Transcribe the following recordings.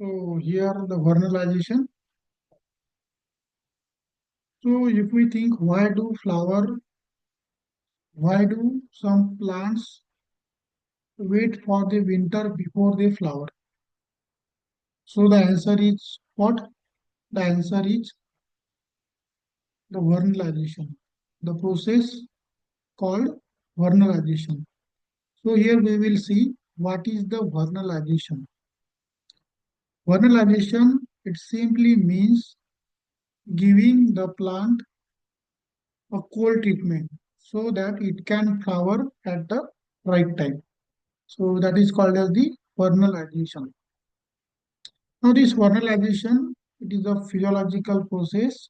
So here the vernalization. So if we think why do some plants wait for the winter before they flower? So the answer is what? The answer is the vernalization. The process called vernalization. So here we will see what is the vernalization. Vernalization, it simply means giving the plant a cold treatment so that it can flower at the right time. So that is called as the vernalization. Now this vernalization, it is a physiological process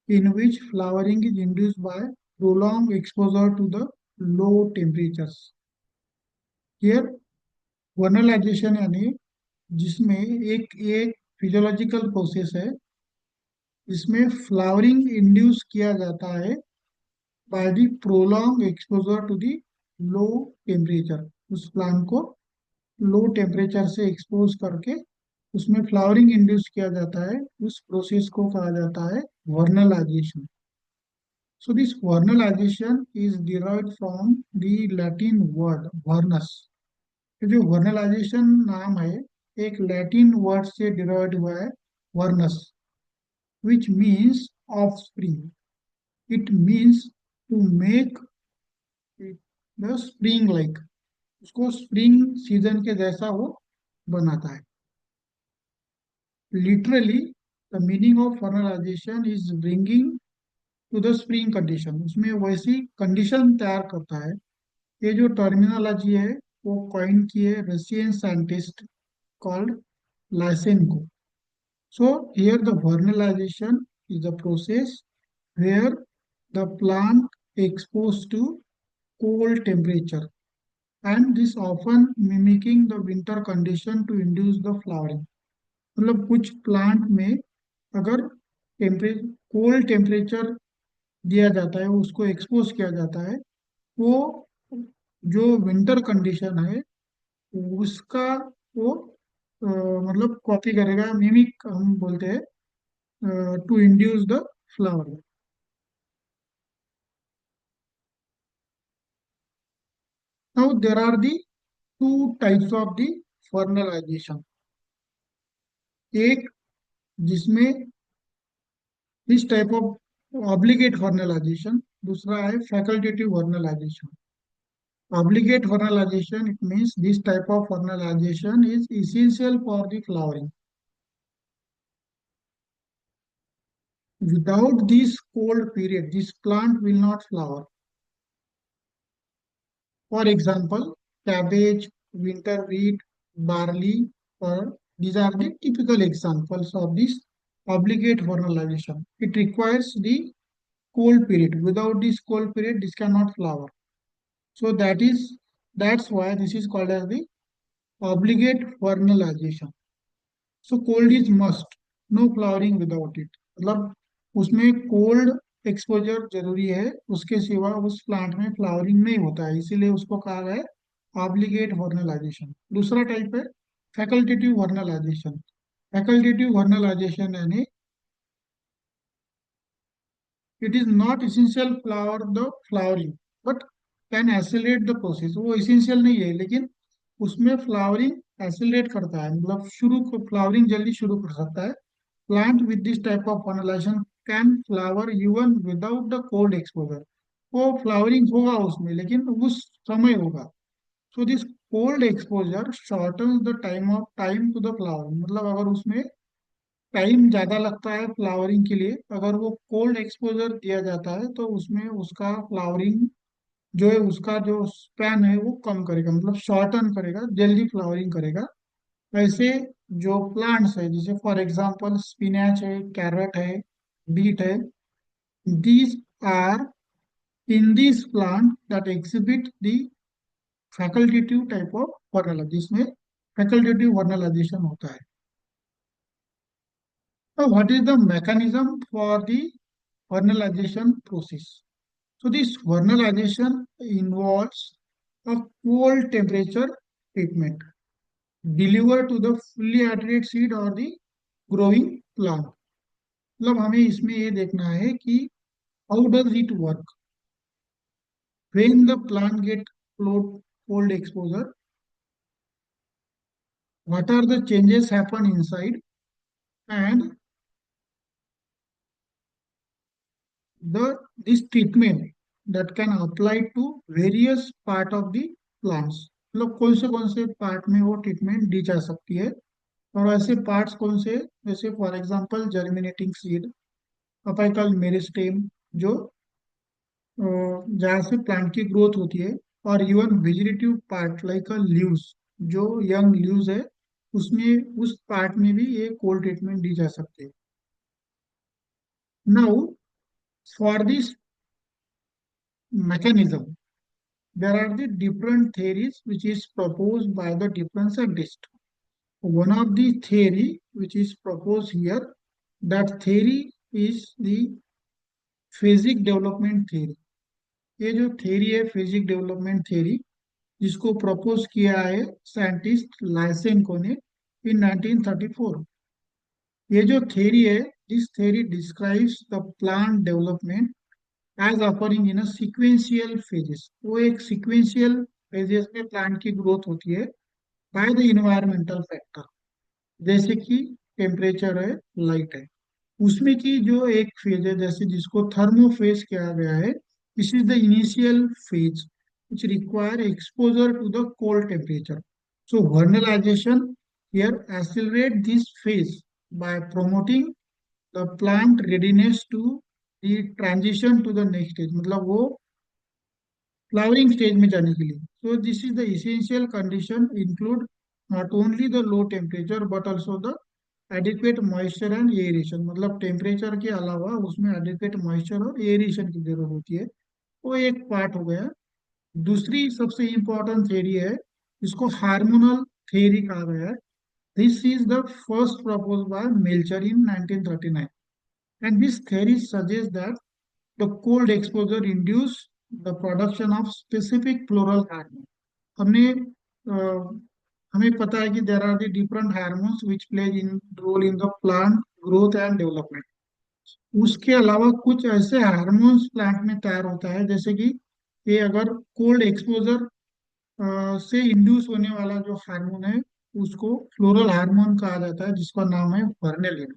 in which flowering is induced by prolonged exposure to the low temperatures. Here vernalization यानी जिसमें एक एक physiological process है इसमें flowering induce किया जाता है by the prolong exposure to the low temperature उस प्लांट को लो टेम्परेचर से एक्सपोज करके उसमें फ्लावरिंग इंड्यूस किया जाता है उस प्रोसेस को कहा जाता है vernalization. So this vernalization is derived from the Latin word vernus. ये जो vernalization नाम है एक लैटिन वर्ड से डिराइव हुआ है vernus, which means offspring. It means to make it the spring like. उसको स्प्रिंग सीजन के जैसा वो बनाता है. Literally, the meaning of vernalization is bringing to the spring condition. उसमें वैसी कंडीशन तैयार करता है. ये जो टर्मिनोलॉजी है वो कॉइन की है Russian scientist called Lysenko. So here the vernalization is the process where the plant exposed to cold temperature and this often mimicking the winter condition to induce the flowering. मतलब कुछ plant में अगर temperature cold temperature दिया जाता है उसको expose किया जाता है वो जो विंटर कंडीशन है उसका वो मतलब कॉपी करेगा मिमिक हम बोलते हैं to induce the flower. Now there are the two types of the vernalization. एक जिसमें this type of obligate vernalization दूसरा है facultative vernalization. Obligate vernalization, it means this type of vernalization is essential for the flowering. Without this cold period, this plant will not flower. For example, cabbage, winter wheat, barley, or these are the typical examples of this obligate vernalization. It requires the cold period. Without this cold period, this cannot flower. So that's why this is called as the obligate vernalization. So cold is must, no flowering without it. मतलब उसमें cold exposure जरूरी है उसके सिवा उस plant में flowering नहीं होता है इसीलिए उसको कहा गया है ऑब्लिगेट वर्नलाइजेशन. दूसरा टाइप है फैकल्टेटिव वर्नलाइजेशन. फैकल्टेटिव वर्नलाइजेशन यानी it is not essential flower the flowering but can oscillate the process. वो इसेंशियल नहीं है लेकिन उसमें फ्लावरिंग एसिलेट करता है मतलब शुरू फ्लावरिंग जल्दी शुरू कर सकता है. Plant with this type of fertilization can flower even without the cold exposure. वो फ्लावरिंग होगा उसमें लेकिन उस समय होगा. So this cold exposure shorten the time to the flowering. मतलब अगर उसमें टाइम ज्यादा लगता है फ्लावरिंग के लिए अगर वो कोल्ड एक्सपोजर दिया जाता है तो उसमें उसका फ्लावरिंग जो है उसका जो स्पैन है वो कम करेगा मतलब शॉर्टन करेगा जल्दी फ्लावरिंग करेगा. ऐसे जो प्लांट्स है जैसे फॉर एग्जांपल स्पिनच है कैरेट है बीट है these are in this plant that exhibit the facultative type of vernalization जिसमें फैकल्टेटिव वर्नलाइजेशन होता है. तो what is the mechanism for the vernalization process. So this vernalization involves a cold temperature treatment. Deliver to the fully hydrated seed और the growing plant. मतलब हमें इसमें ये देखना है कि how does it work when the plant gate cold exposure, what are the changes happen inside, and the this treatment that can apply to various part of the plants। मतलब कौन से पार्ट में वो ट्रीटमेंट दी जा सकती है, और ऐसे पार्ट्स कौन से, जैसे for example germinating seed, apical meristem, जो जहाँ से प्लांट की ग्रोथ होती है, और इवन वेजिटेटिव पार्ट लाइक अ लीव्स, जो यंग लीव्स है, उसमें उस पार्ट में भी ये कोल्ड ट्रीटमेंट दी जा सकती है। Now for this mechanism, there are the different theories which is proposed by the different scientists. One of the theory which is proposed here, that theory is the phasic development theory। ये जो theory है phasic development theory, जिसको propose किया है scientist लाइसेंको ने in 1934। ये जो theory है, this theory describes the plant development as occurring in a sequential phases। वो एक sequential phases में प्लांट की ग्रोथ होती है बाय द इन्वायरमेंटल फैक्टर, जैसे कि टेम्परेचर है, लाइट है। उसमें की जो एक फेज है, जैसे जिसको थर्मो फेज किया गया है, this is the initial phase which require exposure to the cold temperature। So vernalization here accelerate this phase by promoting the plant readiness to the transition to the next stage। मतलब वो flowering stage में जाने के लिए। सो this is the essential condition include not only the low temperature but also the adequate moisture and aeration. मतलब temperature के अलावा उसमें एडिक्वेट मॉइस्चर और एयरेशन की जरूरत होती है। वो एक पार्ट हो गया। दूसरी सबसे इम्पोर्टेंट थ्योरी है, इसको हार्मोनल थ्योरी कहा गया है। This is the first propose by Melcher in 1939, and this theory suggest that the cold exposure induce the production of specific floral hormone। हमने हमें पता है कि there are the different hormones which plays in role in the plant growth and development. उसके अलावा कुछ ऐसे hormones plant में तैयार होता है, जैसे कि ये अगर कोल्ड एक्सपोजर से इंड्यूस होने वाला जो हार्मोन है, उसको फ्लोरल हार्मोन कहा जाता है, जिसका नाम है वर्नेलिन।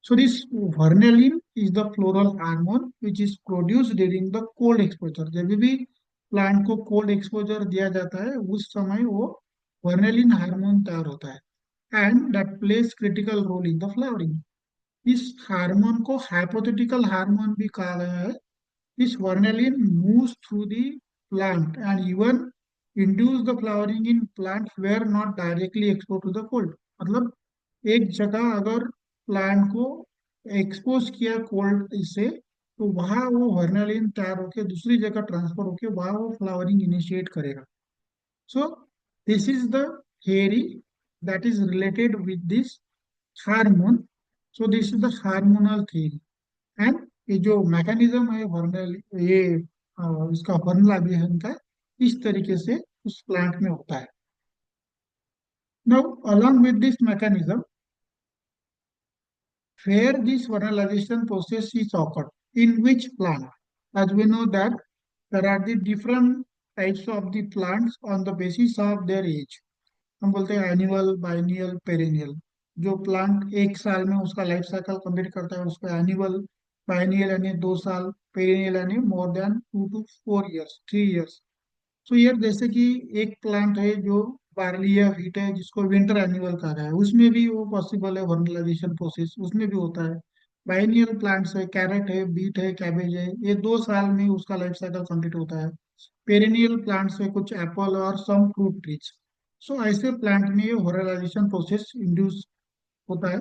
So this vernalin is the floral hormone which is produced during the cold exposure। जब भी प्लांट को कोल्ड एक्सपोजर दिया जाता है, उस समय वो वर्नेलिन हार्मोन तैयार होता है, and that plays critical role in the flowering. इस हार्मोन को हाइपोथेटिकल हार्मोन भी कहा गया है। इस vernalin moves through the plant and even induce the flowering in plant where not directly expose to the cold. मतलब एक जगह अगर प्लांट को एक्सपोज किया कोल्ड इससे, तो वहां वो वर्नालिन तैयार होकर दूसरी जगह ट्रांसफर होकर वहां वो फ्लावरिंग इनिशिएट करेगा। सो this is the theory that is related with this hormone. So this is the hormonal theory. And ये जो मैकेनिज्म है वर्नल, ये इसका वर्नलाइजेशन का इस तरीके से उस प्लांट में होता है। Now along with this mechanism, where this vernalization process is occurred, in which plant? As we know that there are the different types of the plants on the basis of their age। हम बोलते हैं annual, biennial, perennial. जो plant एक साल में उसका life cycle complete करता है उसको एनुअल, बाइनियल यानी 2 साल, पेरेनियल यानी more than 2 to 4 years, 3 years। तो यार जैसे कि एक प्लांट है जो बार्ली या वीट है, जिसको विंटर एनिमल कहा गया है, उसमें भी वो पॉसिबल है वर्नलाइजेशन प्रोसेस, उसमें भी होता है। बाइनियल प्लांट्स है, कैरेट है, बीट है, कैबेज है, ये 2 साल में उसका लाइफ साइकिल कंप्लीट होता है। पेरेनियल प्लांट्स है, कुछ एप्पल और सम फ्रूट ट्रीज। सो ऐसे प्लांट में ये वर्नलाइजेशन प्रोसेस इंड्यूस होता है।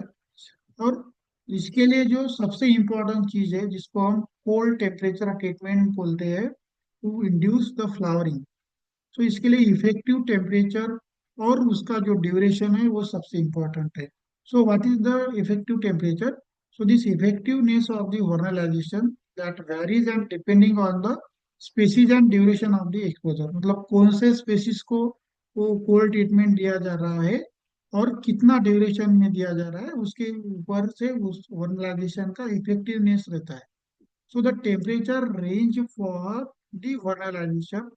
और इसके लिए जो सबसे इम्पोर्टेंट चीज है, जिसको हम कोल्ड टेम्परेचर ट्रीटमेंट बोलते हैं, टू इंड्यूस द फ्लावरिंग। तो इसके लिए इफेक्टिव टेम्परेचर और उसका जो ड्यूरेशन है वो सबसे इम्पोर्टेंट है। So what is the effective temperature? So this effectiveness of the vernalization that varies and depending on the species and duration of the exposure. मतलब कौन से स्पेसीज को वो कोल्ड ट्रीटमेंट दिया जा रहा है, और कितना ड्यूरेशन में दिया जा रहा है उसके ऊपर से उस वर्नलाइजेशन का इफेक्टिवनेस रहता है. So the temperature range for the vernalization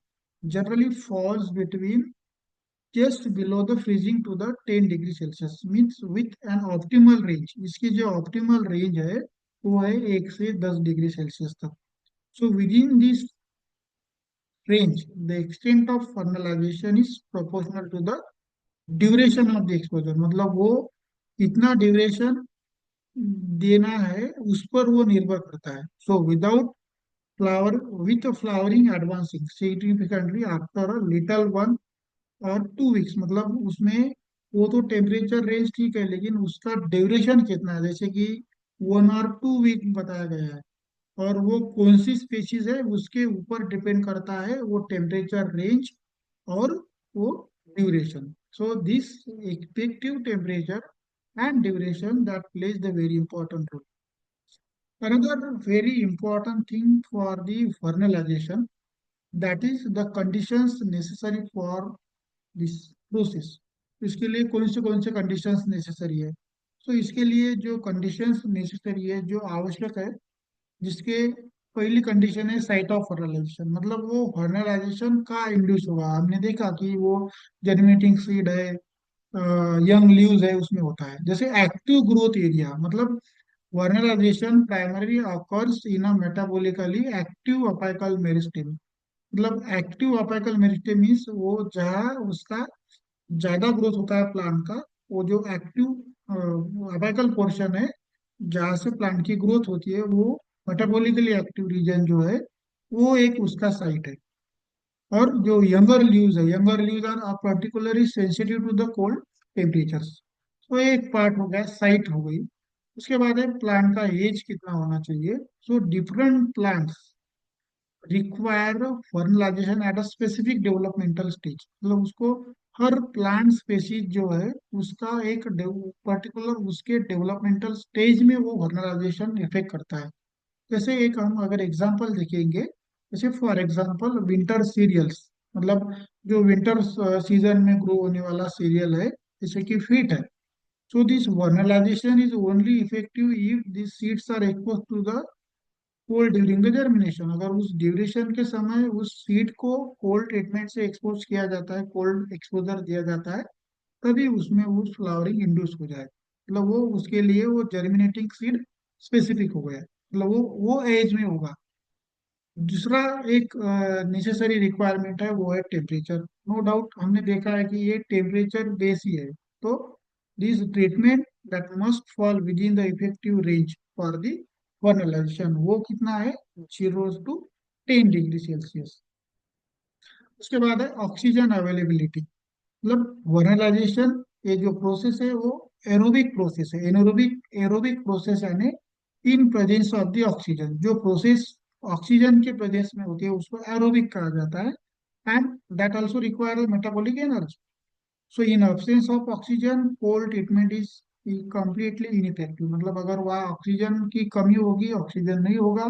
generally falls between just below the freezing to the 10 degree Celsius means with an optimal range. इसकी जो optimal range है वो है 1 से 10 डिग्री सेल्सियस तक. So within this range, the extent of vernalization is proportional to the duration of the exposure. मतलब वो कितना ड्यूरेशन देना है उस पर वो निर्भर करता है. So without flower with flowering advancing significantly after a little 1 or 2 weeks, मतलब उसमें वो तो टेम्परेचर रेंज ठीक है लेकिन उसका ड्यूरेशन कितना है, जैसे कि 1 और 2 वीक बताया गया है, और वो कौन सी स्पीशीज है उसके ऊपर डिपेंड करता है वो टेम्परेचर रेंज और वो duration. So this effective temperature and duration that plays the very important role. Another very important thing for the vernalization, that is the conditions necessary for this process. इसके लिए कौन से conditions necessary है. तो इसके लिए जो कंडीशंस नेसेसरी है, जो आवश्यक है, जिसके पहली कंडीशन है साइट ऑफ फर्टिलाइजेशन. मतलब वो फर्टिलाइजेशन का इंड्यूस होगा. हमने देखा कि वो जर्मिनेटिंग सीड है, यंग लीव्स है, उसमें होता है. जैसे एक्टिव ग्रोथ एरिया, मतलब vernalization primarily occurs in a metabolically active apical meristem. मतलब एक्टिव अपाइकल मेरिस्टेम मीन्स वो जहाँ उसका ज्यादा ग्रोथ होता है प्लांट का, वो जो एक्टिव अपाइकल पोर्शन है जहाँ से प्लांट की ग्रोथ होती है, वो मेटाबॉलिकली एक्टिव रीजन जो है वो एक उसका साइट है. और जो younger leaves are particularly sensitive to the cold temperatures. तो एक पार्ट हो गया, साइट हो गई. उसके बाद है प्लांट का एज कितना होना चाहिए. So different plants require fertilization at a specific developmental stage. मतलब उसको हर प्लांट स्पेसीज जो है उसका एक पर्टिकुलर उसके डेवलपमेंटल स्टेज में वो फर्टिलाइजेशन इफेक्ट करता है. जैसे एक हम अगर एग्जांपल देखेंगे, जैसे फॉर एग्जांपल विंटर सीरियल्स, मतलब जो विंटर सीजन में ग्रो होने वाला सीरियल है जैसे कि फीट है. So this vernalization is only effective if these seeds are exposed to the cold during the germination. अगर उस ड्यूरेशन के समय उस सीड को कोल्ड ट्रीटमेंट से एक्सपोज किया जाता है, कोल्ड एक्सपोजर दिया जाता है, तभी उसमें वो फ्लावरिंग इंड्यूस हो जाए. मतलब वो उसके लिए वो जर्मिनेटिंग सीड स्पेसिफिक हो गया, मतलब वो एज में होगा. दूसरा एक नेसेसरी रिक्वायरमेंट है वो है टेम्परेचर. नो डाउट हमने देखा है कि ये टेम्परेचर बेस ही है. तो this treatment that must fall within the effective range for the fertilization, वो कितना है, 0 to 10 डिग्री सेल्सियस. उसके बाद है ऑक्सीजन अवेलेबिलिटी. मतलब वर्नलाइजेशन ये जो प्रोसेस है वो एरोबिक प्रोसेस है. एनोरोबिक एरोबिक प्रोसेस यानी in presence of the oxygen. जो प्रोसेस ऑक्सीजन के प्रेजेंस में होती है उसको एरोबिक कहा जाता है. And that also require metabolic energy. So in absence of oxygen cold treatment is completely ineffective. मतलब अगर वह ऑक्सीजन की कमी होगी, ऑक्सीजन नहीं होगा,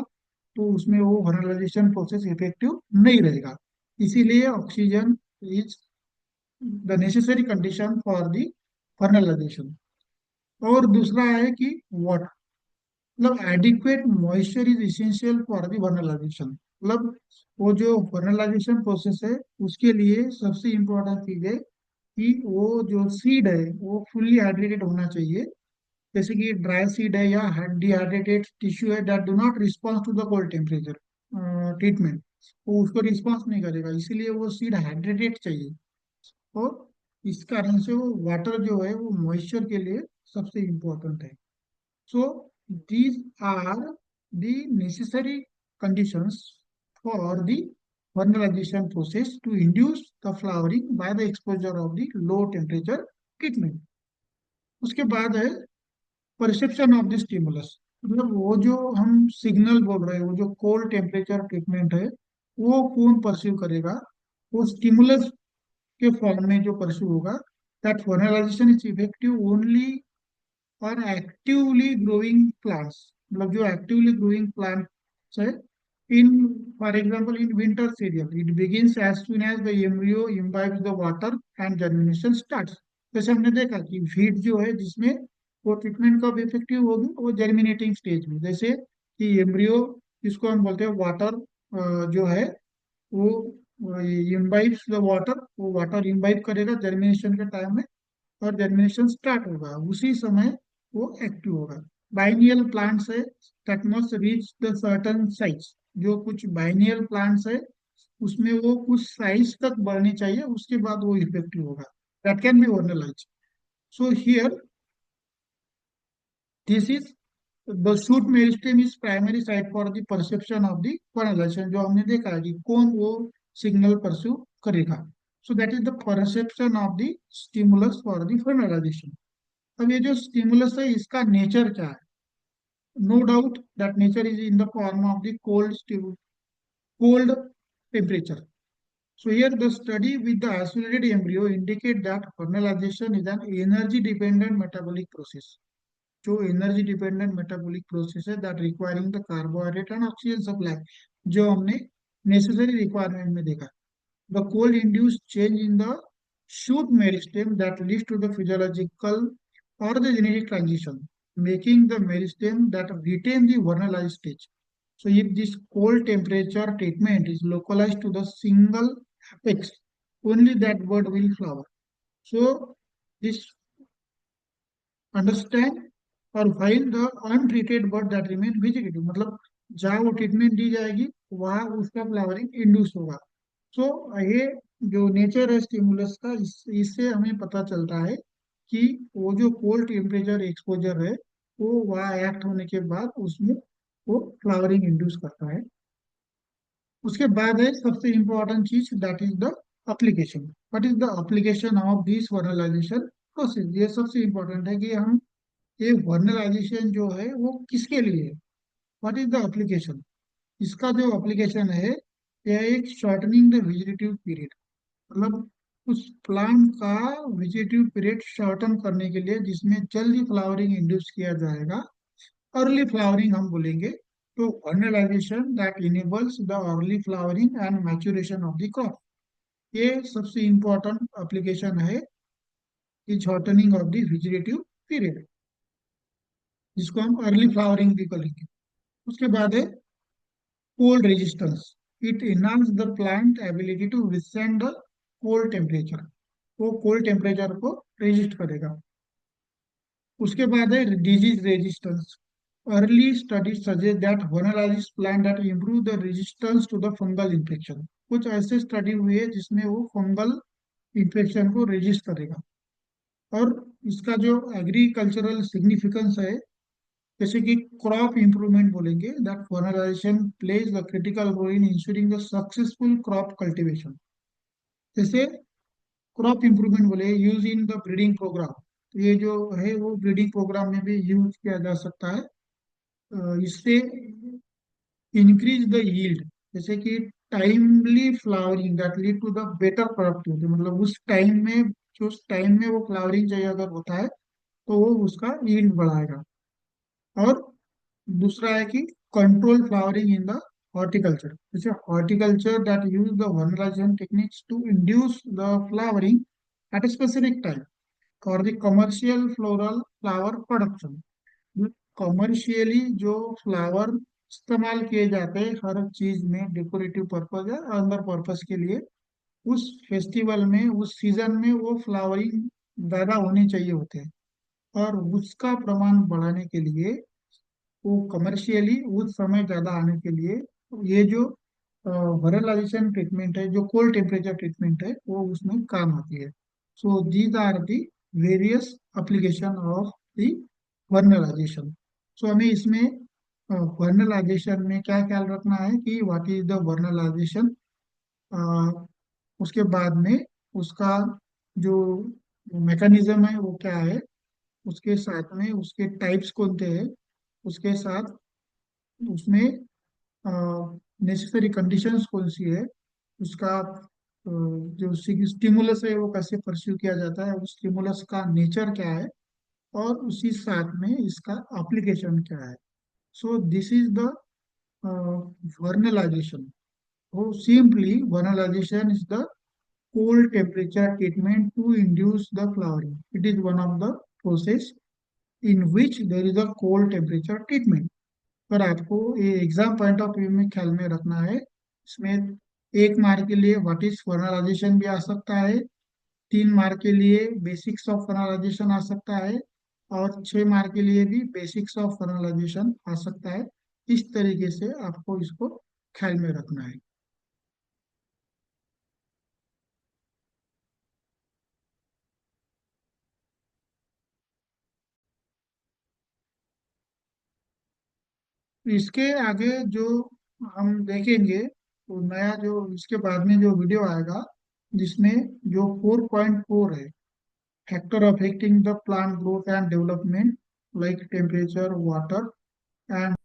तो उसमें वो वर्नलाइजेशन प्रोसेस इफेक्टिव नहीं रहेगा. इसीलिए oxygen is the necessary condition for the fertilization. और दूसरा है कि वाटर, मतलब adequate moisture is essential for the fertilization. मतलब वो जो फर्टिलाइजेशन प्रोसेस है उसके लिए सबसे इम्पोर्टेंट चीज है कि वो जो सीड है वो फुल्ली हाइड्रेटेड होना चाहिए. जैसे कि ड्राई सीड है या डिहाइड्रेटेड टिश्यू है that do not response to the cold temperature treatment, वो उसको रिस्पॉन्स नहीं करेगा. इसीलिए वो सीड हाइड्रेटेड चाहिए. और इस कारण से वो वाटर जो है वो मॉइस्चर के लिए सबसे इम्पोर्टेंट है. So these are the necessary conditions for the fertilization process to induce the flowering by the exposure of the low temperature treatment. उसके बाद है परसेप्शन ऑफ द स्टिमुलस. मतलब वो जो हम सिग्नल बोल रहे हैं, वो जो कोल्ड टेम्परेचर ट्रीटमेंट है वो कौन परसीव करेगा, वो स्टिमुलस के फॉर्म में जो परस्यू होगा. That fertilization is effective only for actively growing plants. मतलब जो एक्टिवली ग्रोइंग प्लांट्स है, in for example in winter cereal it begins as soon as the embryo imbibes the water and germination starts. जैसे हमने देखा कि wheat जो है जिसमें वो ट्रीटमेंट कब इफेक्टिव होगी, वो जर्मिनेटिंग स्टेज में, जैसे कि एम्ब्रियो, जिसको हम बोलते हैं वाटर, जो है वो इम्बाइब्स द वाटर, वो वाटर इम्बाइब करेगा जर्मिनेशन के टाइम में, और जर्मिनेशन स्टार्ट होगा उसी समय वो एक्टिव होगा। बाइनियल प्लांट्स है that must reach the certain size, जो कुछ बाइनियल प्लांट्स है उसमें वो कुछ साइज तक बढ़नी चाहिए, उसके बाद वो इफेक्टिव होगा, that can be vernalized. So here this is the shoot meristem is primary site for the perception of the fertilization, जो हमने देखा है कि कौन वो सिग्नल परस्यू करेगा। So that is the perception of the stimulus for the fertilization. अब ये जो स्टिमुलस है इसका नेचर क्या है? No doubt that nature is in the form of the cold temperature. So here the study with the isolated embryo indicate that fertilization is an energy dependent metabolic process. जो energy dependent metabolic process है that requiring the carbohydrate and oxygen supply, जो हमने necessary requirement में देखा. The cold induced change in the shoot meristem that leads to the physiological or the genetic transition, making the meristem that retain the vernalized stage. So if this cold temperature treatment is localized to the single apex, only that bird will flower. So this understand, और while the untreated bird that remain vegetative, मतलब जहाँ वो treatment दी जाएगी वहाँ उसका flowering induce होगा. सो ये जो नेचर है स्टिमुलस का, इससे हमें पता चलता है कि वो जो कोल्ड टेम्परेचर एक्सपोजर है वो वहाँ एक्ट होने के बाद उसमें वो फ्लावरिंग इंड्यूस करता है. उसके बाद है सबसे इम्पोर्टेंट चीज, that is the application. What is the application of this vernalization process? ये सबसे इम्पोर्टेंट है कि हम ये वर्नलाइजेशन जो है वो किसके लिए है, व्हाट इज द एप्लीकेशन. इसका जो एप्लीकेशन है यह एक शॉर्टनिंग द वेजिटेटिव पीरियड, मतलब उस प्लांट का वेजिटेटिव पीरियड शॉर्टन करने के लिए जिसमें जल्दी फ्लावरिंग इंड्यूस किया जाएगा, अर्ली फ्लावरिंग हम बोलेंगे. तो vernalization that enables the early flowering and maturation of the crop, ये सबसे इम्पोर्टेंट एप्लीकेशन है कि shortening of the vegetative period, जिसको हम अर्ली फ्लावरिंग भी करेंगे. उसके बाद है cold resistance. It enhances the plant ability to withstand the cold temperature. वो cold temperature को resist करेगा. उसके बाद है disease resistance. Early studies suggest that vulnerabilities plant that improve the resistance to the fungal infection. कुछ ऐसे study हुई है जिसमें वो फंगल इन्फेक्शन को रेजिस्ट करेगा. और इसका जो एग्रीकल्चरल सिग्निफिकेंस है, जैसे कि क्रॉप इंप्रूवमेंट बोलेंगे, that fertilization plays the critical role in ensuring the successful crop cultivation. जैसे क्रॉप इंप्रूवमेंट बोले use in the breeding programme, तो ये जो है वो ब्रीडिंग प्रोग्राम में भी यूज किया जा सकता है. इससे इंक्रीज द यील्ड, जैसे कि timely flowering that lead to the better productivity, मतलब उस टाइम में, जो उस टाइम में वो फ्लावरिंग चाहिए अगर होता है तो वो उसका यील्ड बढ़ाएगा. और दूसरा है कि control flowering in the horticulture, जैसे horticulture that use the vernalization techniques to induce the flowering at a specific time और the commercial floral flower production. Commercially जो फ्लावर इस्तेमाल किए जाते हैं हर चीज में, डेकोरेटिव पर्पज या अदर पर्पज के लिए, उस फेस्टिवल में उस सीजन में वो फ्लावरिंग ज्यादा होनी चाहिए होते हैं, और उसका प्रमाण बढ़ाने के लिए वो कमर्शियली उस समय ज्यादा आने के लिए ये जो वरलाइजेशन ट्रीटमेंट है, जो कोल्ड टेम्परेचर ट्रीटमेंट है, वो उसमें काम आती है. So these are the various application of the vernalization. So हमें इसमें वर्नलाइजेशन में क्या ख्याल रखना है कि व्हाट इज द वर्नलाइजेशन. उसके बाद में उसका जो मैकेनिज्म है वो क्या है, उसके साथ में उसके टाइप्स कौन से हैं, उसके साथ उसमें नेसेसरी कंडीशंस कौन सी है, उसका जो स्टिमुलस है वो कैसे परस्यू किया जाता है, उस स्टिमुलस का नेचर क्या है, और उसी साथ में इसका एप्लीकेशन क्या है. So this is the vernalization. वो simply vernalization is the cold temperature treatment to induce the flowering. It is one of the process in which there is a cold temperature treatment. पर आपको ये exam point of view में ख्याल में रखना है, इसमें 1 मार्क के लिए व्हाट इज फर्नलाइजेशन भी आ सकता है, 3 मार्क के लिए बेसिक्स ऑफ फर्नलाइजेशन आ सकता है, और 6 मार्क के लिए भी बेसिक्स ऑफ फर्नलाइजेशन आ सकता है। इस तरीके से आपको इसको ख्याल में रखना है। इसके आगे जो हम देखेंगे, तो नया जो इसके बाद में जो वीडियो आएगा, जिसमें जो 4.4 है, factor affecting the plant growth and development, like temperature, water and